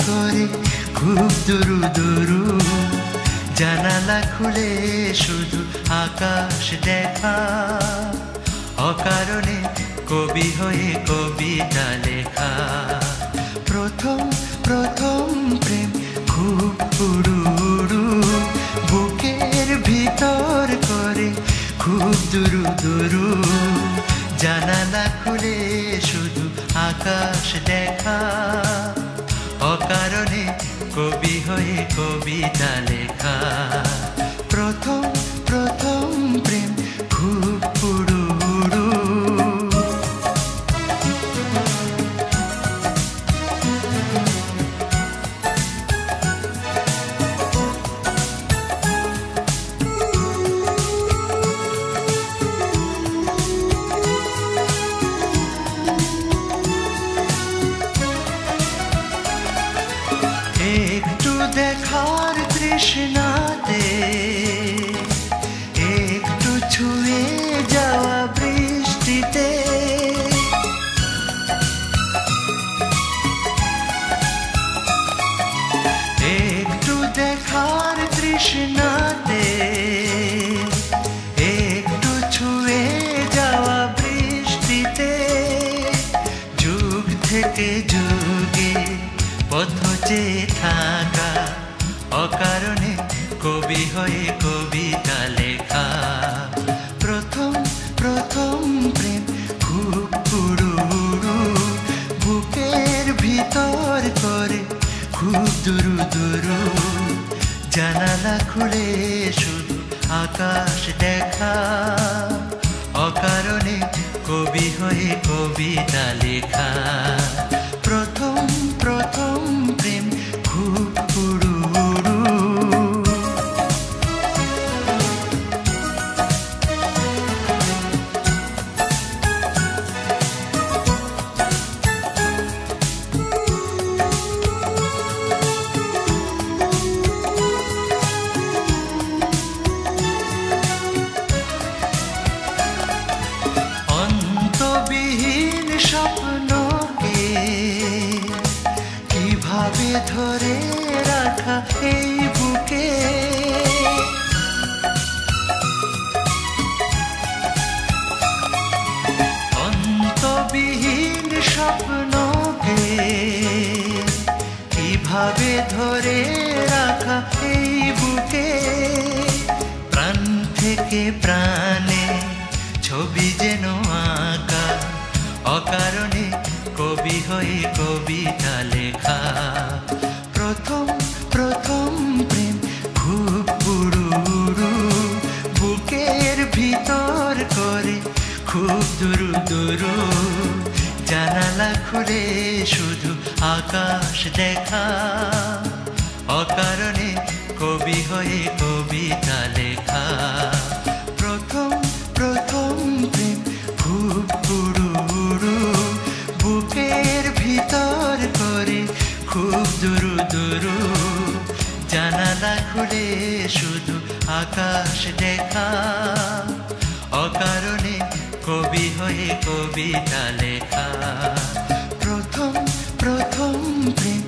করে খুব দুরু দুরু, জানালা খুলে শুধু আকাশ দেখা, অকারণে কবি হয়ে কবিতা লেখা। প্রথম প্রথম প্রেম খুব উড়ু, বুকের ভিতর করে খুব দুরু দুরু, জানালা খুলে শুধু আকাশ দেখা, অকারণে কবি হয়ে কবিতা লেখা। প্রথম প্রথম প্রেম খুব উড়ু। একটু দেখার তৃষ্ণাতে, একটু ছুঁয়ে যাওয়া বৃষ্টিতে, একটু দেখার তৃষ্ণাতে, একটু ছুঁয়ে যাওয়া বৃষ্টিতে, যুগ থেকে যুগে পথ চেয়ে থাকা, অকারণে কবি হয়ে কবিতা লেখা। প্রথম প্রথম প্রেম খুব উড়ু, বুকের ভিতর করে খুব দুরু দুরু, জানালা খুলে শুধু আকাশ দেখা, অকারণে কবি হয়ে কবিতা লেখা। প্রথম প্রথম প্রেম খুব উড়ু। অন্তবিহীন স্বপ্নকে কিভাবে ধরে রাখা এই বুকে, অন্তবিহীন স্বপ্নকে কিভাবে ধরে রাখা এই বুকে, প্রাণ থেকে প্রাণে ছবি যেন আঁকা, অকারণে কবি হয়ে কবিতা লেখা। প্রথম প্রথম প্রেম খুব উড়ু, বুকের ভিতর করে খুব দুরু দুরু, জানালা খুলে শুধু আকাশ দেখা, অকারণে কবি হয়ে কবিতা লেখা। প্রথম প্রথম প্রেম খুব উড়ু, বুকের ভিতর করে খুব দুরু দুরু, জানালা খুলে শুধু আকাশ দেখা, অকারণে কবি হয়ে কবিতা লেখা। প্রথম প্রথম প্রেম